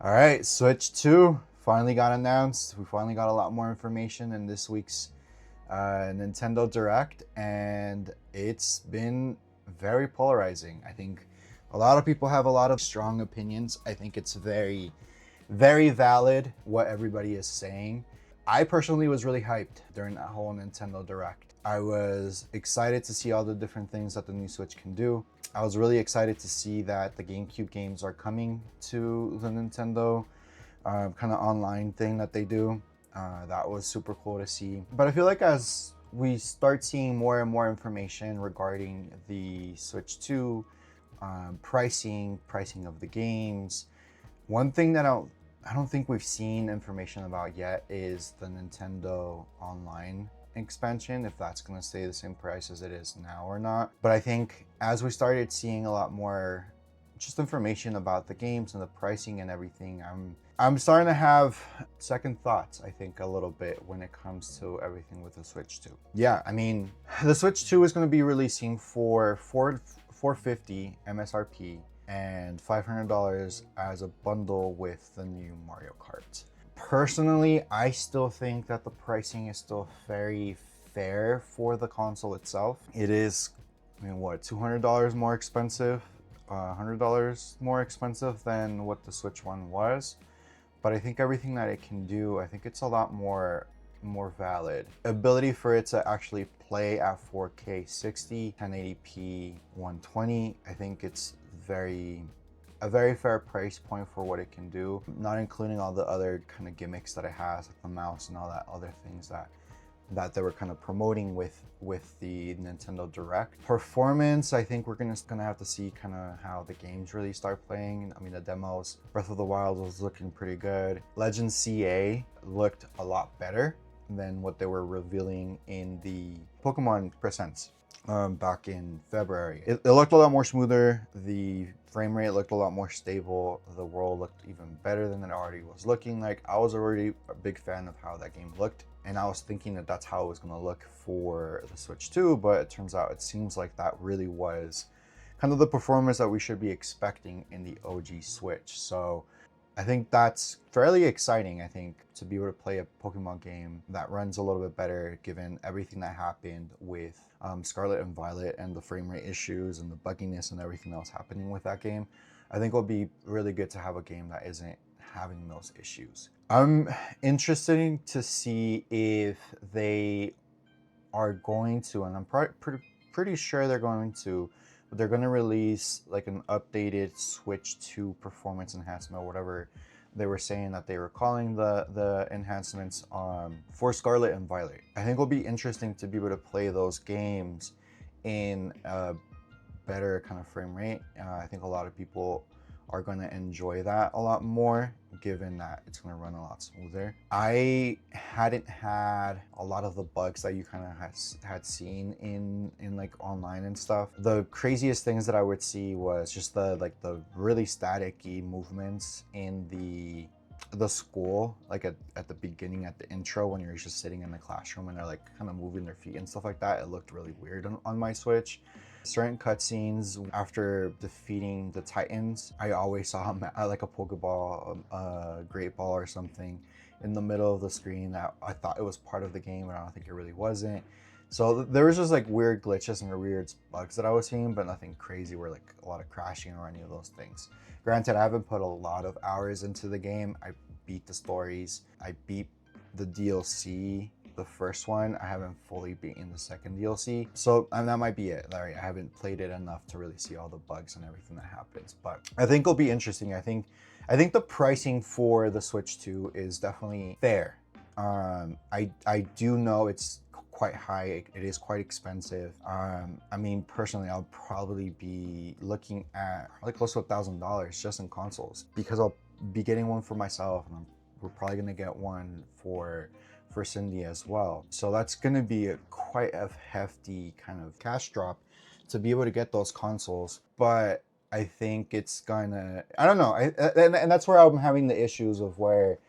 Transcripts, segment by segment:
All right, Switch 2 finally got announced. We finally got a lot more information in this week's Nintendo Direct, and it's been very polarizing. I think a lot of people have a lot of strong opinions. I think it's very, very valid what everybody is saying. I personally was really hyped during that whole Nintendo Direct. I was excited to see all the different things that the new Switch can do. I was really excited to see that the GameCube games are coming to the Nintendo kind of online thing that they do. That was super cool to see. But I feel like as we start seeing more and more information regarding the Switch 2, pricing of the games, one thing that I don't think we've seen information about yet is the Nintendo Online expansion, if that's going to stay the same price as it is now or not. But I think as we started seeing a lot more just information about the games and the pricing and everything, I'm starting to have second thoughts, I think, a little bit when it comes to everything with the Switch 2. Yeah, I mean, the Switch 2 is going to be releasing for $450 MSRP and $500 as a bundle with the new Mario Kart. Personally, I still think that the pricing is still very fair for the console itself. It is, I mean, what, $200 more expensive, $100 more expensive than what the Switch One was. But I think everything that it can do, I think it's a lot more valid. Ability for it to actually play at 4K 60, 1080p, 120. I think it's a very fair price point for what it can do, not including all the other kind of gimmicks that it has, like the mouse and all that other things that they were kind of promoting with the Nintendo Direct. Performance, I think we're gonna have to see kind of how the games really start playing. I mean, the demos, Breath of the Wild was looking pretty good. Legend CA looked a lot better than what they were revealing in the Pokemon Presents back in February. It looked a lot more smoother. The frame rate looked a lot more stable. The world looked even better than it already was looking like. I was already a big fan of how that game looked, and I was thinking that that's how it was going to look for the Switch 2, but it turns out it seems like that really was kind of the performance that we should be expecting in the OG Switch. So I think that's fairly exciting, I think, to be able to play a Pokemon game that runs a little bit better given everything that happened with Scarlet and Violet and the frame rate issues and the bugginess and everything else happening with that game. I think it'll be really good to have a game that isn't having those issues. I'm interested to see if they are going to, and I'm pretty sure they're going to, but they're going to release like an updated Switch 2 performance enhancement, or whatever they were saying that they were calling the enhancements for Scarlet and Violet. I think it'll be interesting to be able to play those games in a better kind of frame rate. I think a lot of people are going to enjoy that a lot more, given that it's going to run a lot smoother. I hadn't had a lot of the bugs that you kind of had seen in like online and stuff. The craziest things that I would see was just the really staticky movements in the school, like at the beginning, at the intro, when you're just sitting in the classroom and they're like kind of moving their feet and stuff like that. It looked really weird on my Switch. Certain cutscenes after defeating the Titans, I always saw like a Pokeball, a Great Ball or something in the middle of the screen that I thought it was part of the game, but I don't think it really wasn't. So there was just like weird glitches and weird bugs that I was seeing, but nothing crazy where like a lot of crashing or any of those things. Granted, I haven't put a lot of hours into the game. I beat the stories. I beat the DLC, the first one. I haven't fully beaten the second DLC, so that might be it, Larry. I haven't played it enough to really see all the bugs and everything that happens, but I think it'll be interesting. I think the pricing for the Switch 2 is definitely fair. I do know it's quite high. It is quite expensive. I mean, personally, I'll probably be looking at probably close to $1,000 just in consoles, because I'll be getting one for myself, and we're probably gonna get one for Cindy as well. So that's going to be quite a hefty kind of cash drop to be able to get those consoles. But I think it's gonna, I don't know. And that's where I'm having the issues of where,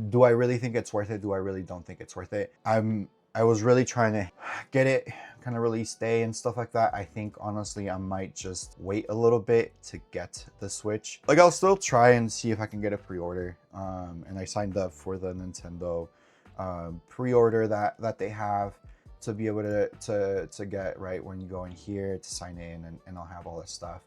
do I really think it's worth it? Do I really don't think it's worth it? I was really trying to get it kind of release day and stuff like that, I think honestly I might just wait a little bit to get the Switch. Like, I'll still try and see if I can get a pre-order. And I signed up for the Nintendo pre-order that they have to be able to get right when you go in here to sign in, and I'll have all this stuff.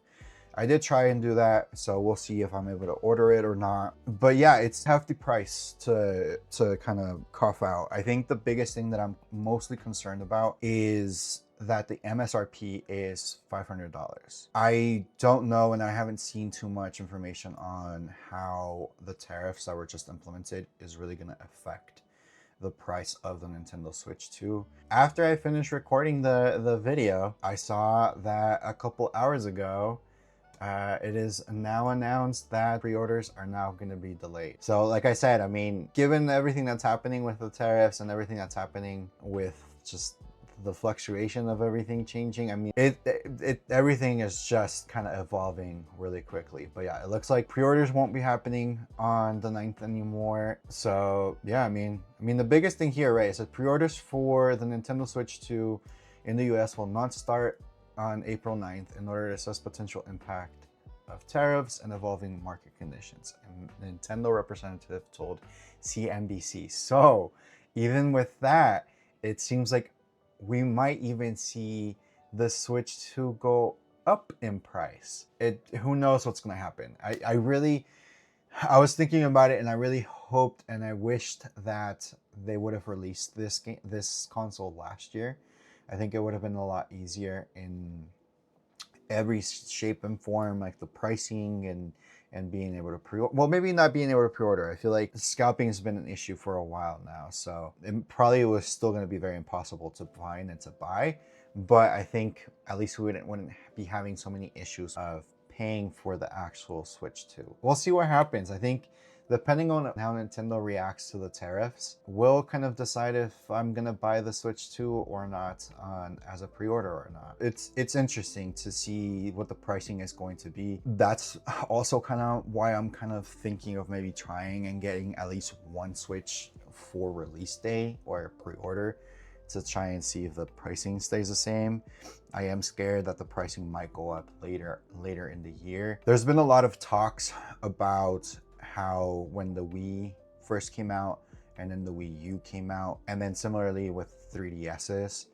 I did try and do that, so we'll see if I'm able to order it or not. But yeah, it's a hefty price to kind of cough out. I think the biggest thing that I'm mostly concerned about is that the MSRP is $500. I don't know, and I haven't seen too much information on how the tariffs that were just implemented is really going to affect the price of the Nintendo Switch 2. After I finished recording the video, I saw that a couple hours ago, it is now announced that pre-orders are now going to be delayed. So like I said, I mean, given everything that's happening with the tariffs and everything that's happening with just the fluctuation of everything changing, I mean, everything is just kind of evolving really quickly. But yeah, it looks like pre-orders won't be happening on the 9th anymore. So yeah, I mean the biggest thing here, right, is that pre-orders for the Nintendo Switch 2 in the US will not start on April 9th in order to assess potential impact of tariffs and evolving market conditions. And Nintendo representative told CNBC. So even with that, it seems like we might even see the Switch 2 go up in price. Who knows what's going to happen. I was thinking about it, and I really hoped and I wished that they would have released this console last year. I think it would have been a lot easier in every shape and form, like the pricing and being able to pre-order. Well, maybe not being able to pre-order. I feel like scalping has been an issue for a while now, so it probably was still going to be very impossible to find and to buy. But I think at least we wouldn't be having so many issues of paying for the actual Switch 2. We'll see what happens. I think depending on how Nintendo reacts to the tariffs, we'll kind of decide if I'm gonna buy the Switch 2 or not as a pre-order or not. It's interesting to see what the pricing is going to be. That's also kind of why I'm kind of thinking of maybe trying and getting at least one Switch for release day or pre-order to try and see if the pricing stays the same. I am scared that the pricing might go up later in the year. There's been a lot of talks about how when the Wii first came out and then the Wii U came out, and then similarly with 3DSs,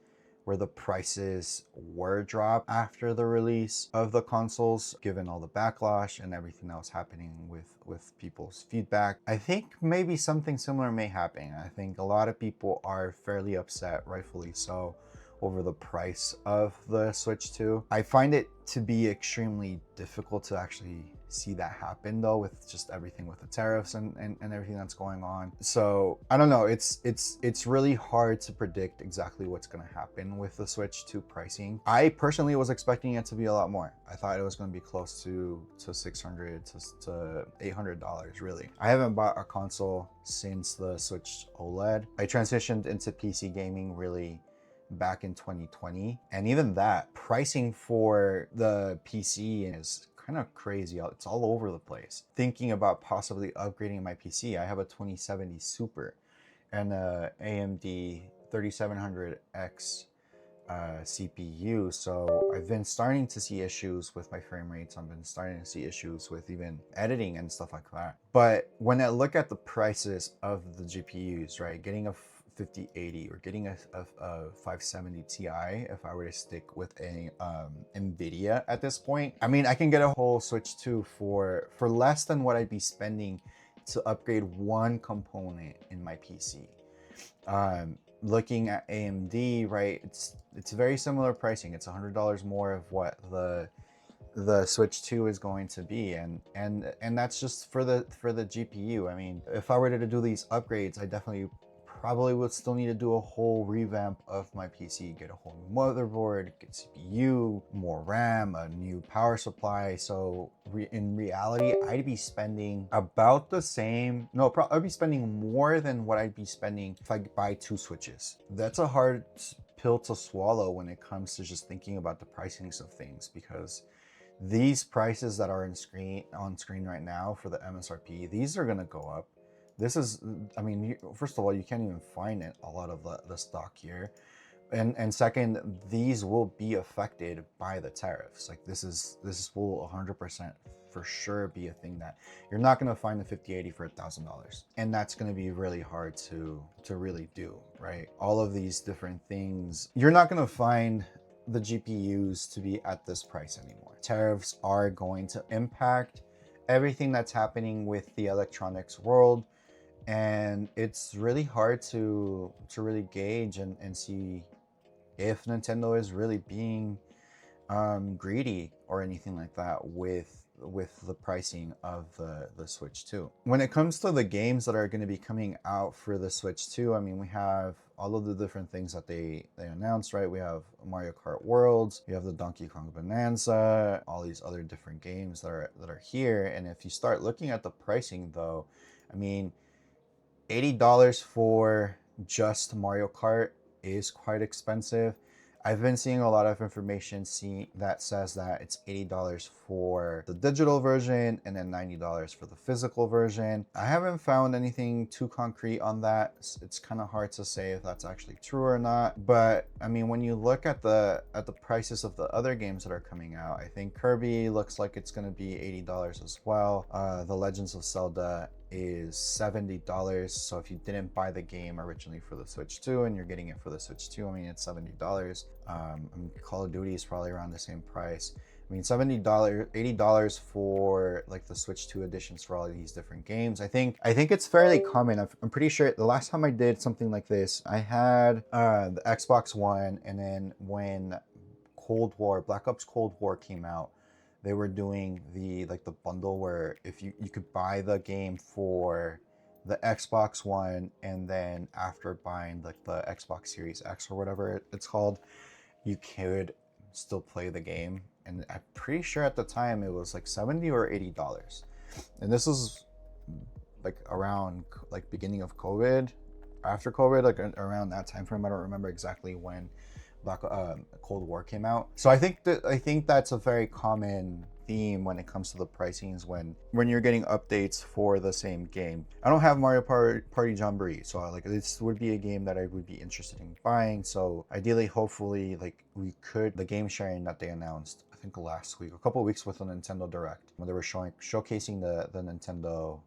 where the prices were dropped after the release of the consoles, given all the backlash and everything that was happening with people's feedback. I think maybe something similar may happen. I think a lot of people are fairly upset, rightfully so, over the price of the Switch 2. I find it to be extremely difficult to actually see that happen though, with just everything with the tariffs and everything that's going on. So I don't know, it's really hard to predict exactly what's going to happen with the Switch 2 pricing. I personally was expecting it to be a lot more. I thought it was going to be close to $600 to $800 really. I haven't bought a console since the Switch OLED. I transitioned into PC gaming really back in 2020, and even that pricing for the PC is kind of crazy. It's all over the place. Thinking about possibly upgrading my PC, I have a 2070 Super and a AMD 3700X CPU, so I've been starting to see issues with my frame rates. I've been starting to see issues with even editing and stuff like that. But when I look at the prices of the GPUs, right, getting a 5080 or getting a 570 Ti, if I were to stick with a Nvidia at this point, I mean, I can get a whole Switch 2 for less than what I'd be spending to upgrade one component in my PC. Looking at AMD, right, it's very similar pricing. It's $100 more of what the Switch 2 is going to be, and that's just for the GPU. I mean, if I were to do these upgrades, I definitely probably would still need to do a whole revamp of my PC, get a whole new motherboard, get CPU, more RAM, a new power supply. So in reality, I'd be spending about the same, no, I'd be spending more than what I'd be spending if I buy two Switches. That's a hard pill to swallow when it comes to just thinking about the pricings of things, because these prices that are on screen right now for the MSRP, these are gonna go up. This is, I mean, first of all, you can't even find it, a lot of the stock here. And second, these will be affected by the tariffs. Like this will 100% for sure be a thing that you're not going to find the 5080 for $1,000, and that's going to be really hard to really do, right? All of these different things, you're not going to find the GPUs to be at this price anymore. Tariffs are going to impact everything that's happening with the electronics world, and it's really hard to really gauge and see if Nintendo is really being greedy or anything like that with the pricing of the Switch 2. When it comes to the games that are going to be coming out for the Switch 2, I mean, we have all of the different things that they announced, right? We have Mario Kart Worlds, we have the Donkey Kong Bonanza, all these other different games that are here. And if you start looking at the pricing though, I mean, $80 for just Mario Kart is quite expensive. I've been seeing a lot of information that says that it's $80 for the digital version and then $90 for the physical version. I haven't found anything too concrete on that. It's kind of hard to say if that's actually true or not. But I mean, when you look at the prices of the other games that are coming out, I think Kirby looks like it's going to be $80 as well. The Legends of Zelda is $70. So if you didn't buy the game originally for the Switch 2 and you're getting it for the Switch 2, I mean, it's $70. I mean, Call of Duty is probably around the same price. I mean, $70, $80 for like the Switch 2 editions for all of these different games. I think it's fairly common. I'm pretty sure the last time I did something like this, I had the Xbox One, and then when Black Ops Cold War came out, they were doing the bundle where if you could buy the game for the Xbox One, and then after buying like the Xbox Series X or whatever it's called, you could still play the game. And I'm pretty sure at the time it was like $70 or $80. And this was like around like beginning of COVID, after COVID, like around that time frame. I don't remember exactly when Cold War came out. So I think that's a very common theme when it comes to the pricings when you're getting updates for the same game. I don't have Mario Party Jamboree, so like this would be a game that I would be interested in buying. So ideally, hopefully, like the game sharing that they announced, I think last week, a couple of weeks with the Nintendo Direct, when they were showcasing the Nintendo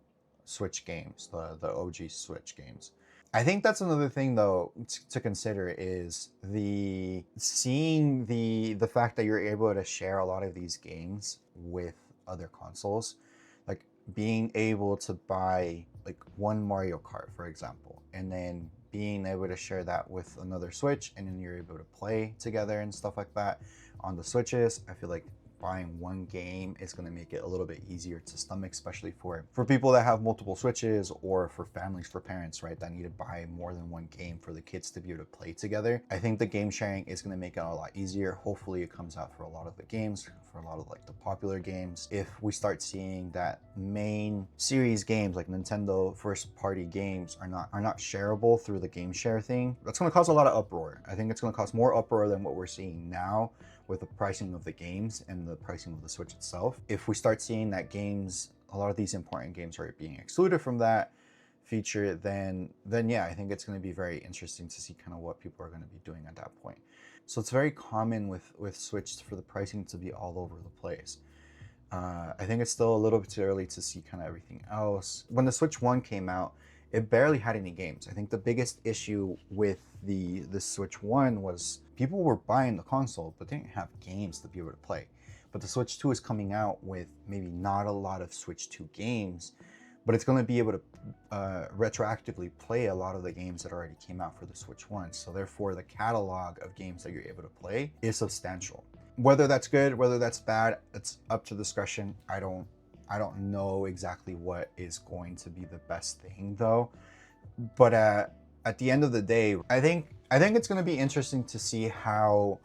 Switch games, the OG Switch games. I think that's another thing though to consider is seeing the fact that you're able to share a lot of these games with other consoles, like being able to buy like one Mario Kart, for example, and then being able to share that with another Switch, and then you're able to play together and stuff like that on the Switches. I feel like buying one game is going to make it a little bit easier to stomach, especially for people that have multiple Switches, or for families, for parents, right, that need to buy more than one game for the kids to be able to play together. I think the game sharing is going to make it a lot easier. Hopefully it comes out for a lot of the games, for a lot of like the popular games. If we start seeing that main series games like Nintendo first party games are not shareable through the game share thing, that's going to cause a lot of uproar. I think it's going to cause more uproar than what we're seeing now with the pricing of the games and the pricing of the Switch itself. If we start seeing that a lot of these important games are being excluded from that feature, then yeah, I think it's going to be very interesting to see kind of what people are going to be doing at that point. So it's very common with Switch for the pricing to be all over the place. I think it's still a little bit too early to see kind of everything else. When the Switch 1 came out, it barely had any games. I think the biggest issue with the Switch 1 was people were buying the console, but they didn't have games to be able to play. But the Switch 2 is coming out with maybe not a lot of Switch 2 games, but it's going to be able to retroactively play a lot of the games that already came out for the Switch 1. So therefore, the catalog of games that you're able to play is substantial. Whether that's good, whether that's bad, it's up to discussion. I don't know exactly what is going to be the best thing though. But at the end of the day, I think it's going to be interesting to see how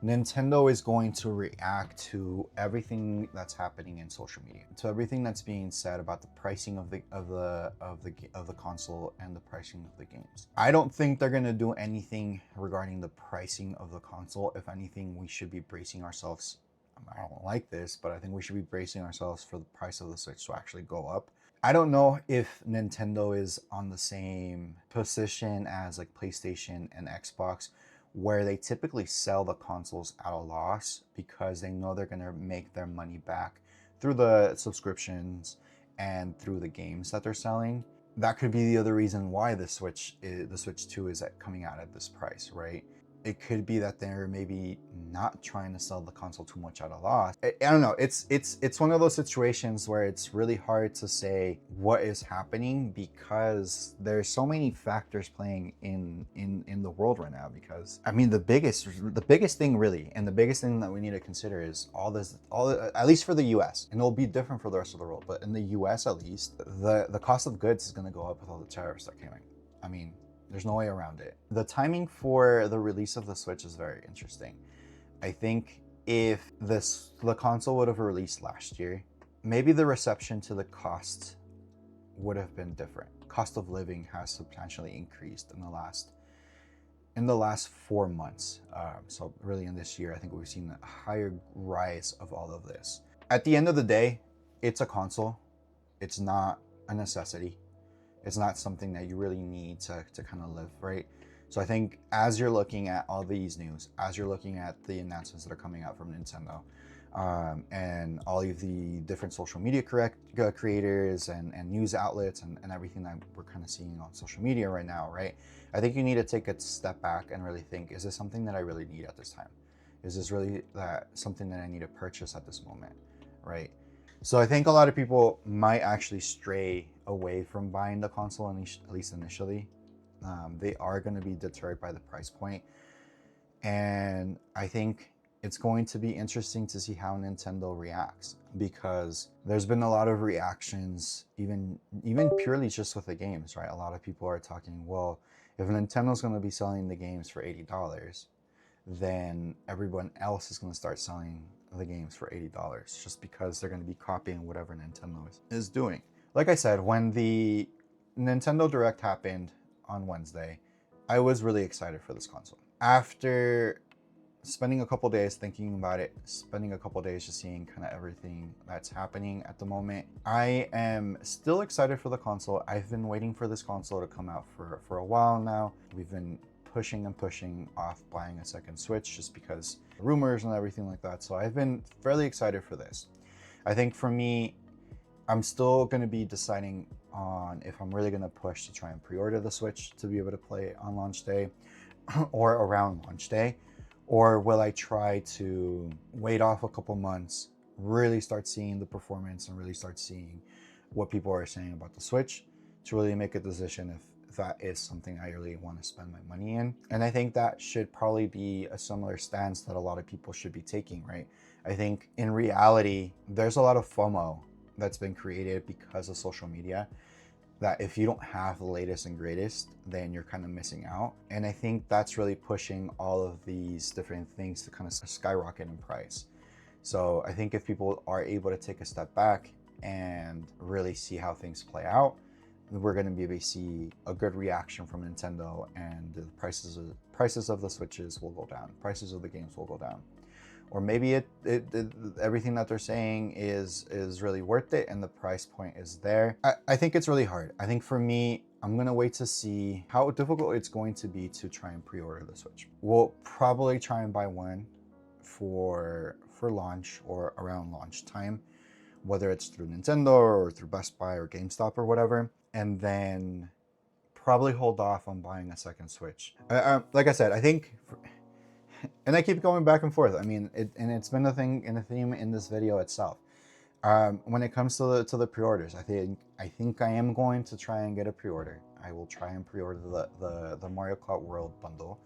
Nintendo is going to react to everything that's happening in social media, to everything that's being said about the pricing of the console and the pricing of the games. I don't think they're going to do anything regarding the pricing of the console. If anything, we should be bracing ourselves. I don't like this, but I think we should be bracing ourselves for the price of the Switch to actually go up. I don't know if Nintendo is on the same position as like PlayStation and Xbox, where they typically sell the consoles at a loss because they know they're going to make their money back through the subscriptions and through the games that they're selling. That could be the other reason why the Switch 2 is coming out at this price, right? It could be that they're maybe not trying to sell the console too much at a loss. I don't know. It's one of those situations where it's really hard to say what is happening because there's so many factors playing in the world right now. Because I mean, the biggest thing really, and the biggest thing that we need to consider is at least for the U.S. and it'll be different for the rest of the world, but in the U.S. at least, the cost of goods is going to go up with all the tariffs that came in. I mean, there's no way around it. The timing for the release of the Switch is very interesting. I think if the console would have released last year, maybe the reception to the cost would have been different. Cost of living has substantially increased in the last 4 months. So really in this year, I think we've seen a higher rise of all of this. At the end of the day, it's a console. It's not a necessity. It's not something that you really need to kind of live, right? So I think as you're looking at all these news, as you're looking at the announcements that are coming out from Nintendo, and all of the different social media creators and news outlets and everything that we're kind of seeing on social media right now, right? I think you need to take a step back and really think, is this something that I really need at this time? Is this really something that I need to purchase at this moment, right? So I think a lot of people might actually stray away from buying the console, at least initially. They are going to be deterred by the price point. And I think it's going to be interesting to see how Nintendo reacts, because there's been a lot of reactions, even purely just with the games, right? A lot of people are talking, well, if Nintendo's going to be selling the games for $80, then everyone else is going to start selling the games for $80 just because they're going to be copying whatever Nintendo is doing. Like I said, when the Nintendo Direct happened on Wednesday, I was really excited for this console. After spending a couple days thinking about it, spending a couple days just seeing kind of everything that's happening at the moment, I am still excited for the console. I've been waiting for this console to come out for a while now. We've been pushing off buying a second Switch just because rumors and everything like that. So I've been fairly excited for this. I think for me, I'm still going to be deciding on if I'm really going to push to try and pre-order the Switch to be able to play it on launch day or around launch day, or will I try to wait off a couple months, really start seeing the performance and really start seeing what people are saying about the Switch to really make a decision if that is something I really want to spend my money in. And I think that should probably be a similar stance that a lot of people should be taking, right? I think in reality, there's a lot of FOMO that's been created because of social media, that if you don't have the latest and greatest, then you're kind of missing out. And I think that's really pushing all of these different things to kind of skyrocket in price. So I think if people are able to take a step back and really see how things play out, we're going to be able to see a good reaction from Nintendo, and the prices of the Switches will go down. Prices of the games will go down. Or maybe everything that they're saying is really worth it and the price point is there. I think it's really hard. I think for me, I'm going to wait to see how difficult it's going to be to try and pre-order the Switch. We'll probably try and buy one for launch or around launch time, whether it's through Nintendo or through Best Buy or GameStop or whatever, and then probably hold off on buying a second Switch. Like I said, I think, and I keep going back and forth. I mean, it's been a thing and a theme in this video itself. When it comes to the pre-orders, I think I am going to try and get a pre-order. I will try and pre-order the Mario Kart World bundle.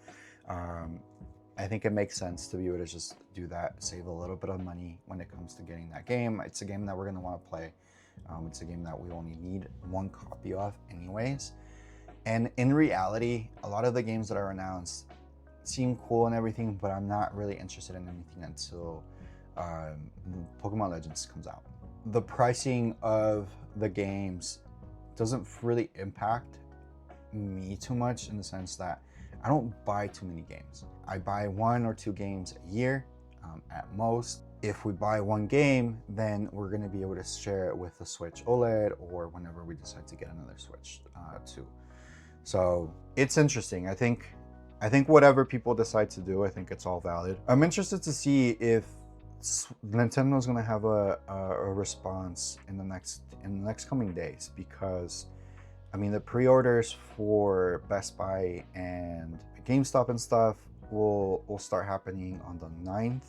I think it makes sense to be able to just do that, save a little bit of money when it comes to getting that game. It's a game that we're going to want to play. It's a game that we only need one copy of anyways. And in reality, a lot of the games that are announced seem cool and everything, but I'm not really interested in anything until Pokemon Legends comes out. The pricing of the games doesn't really impact me too much, in the sense that I don't buy too many games. I buy 1 or 2 games a year at most. If we buy one game, then we're going to be able to share it with the Switch OLED or whenever we decide to get another Switch too. So it's interesting. I think I think whatever people decide to do, I think it's all valid. I'm interested to see if Nintendo's gonna have a response in the next coming days, because I mean the pre-orders for Best Buy and GameStop and stuff will start happening on the 9th,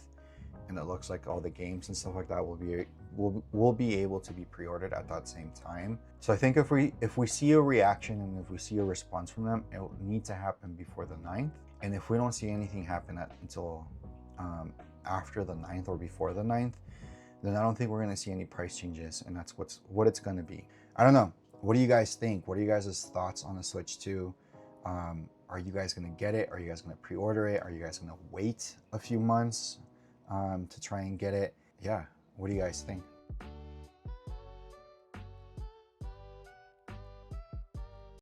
and it looks like all the games and stuff like that will be able to be pre-ordered at that same time. So I think if we see a reaction and if we see a response from them, it will need to happen before the 9th. And if we don't see anything happen until after the 9th or before the 9th, then I don't think we're going to see any price changes, and that's what it's going to be. I don't know. What do you guys think? What are you guys' thoughts on the Switch 2? Are you guys going to get it? Are you guys going to pre-order it? Are you guys going to wait a few months to try and get it? Yeah, what do you guys think?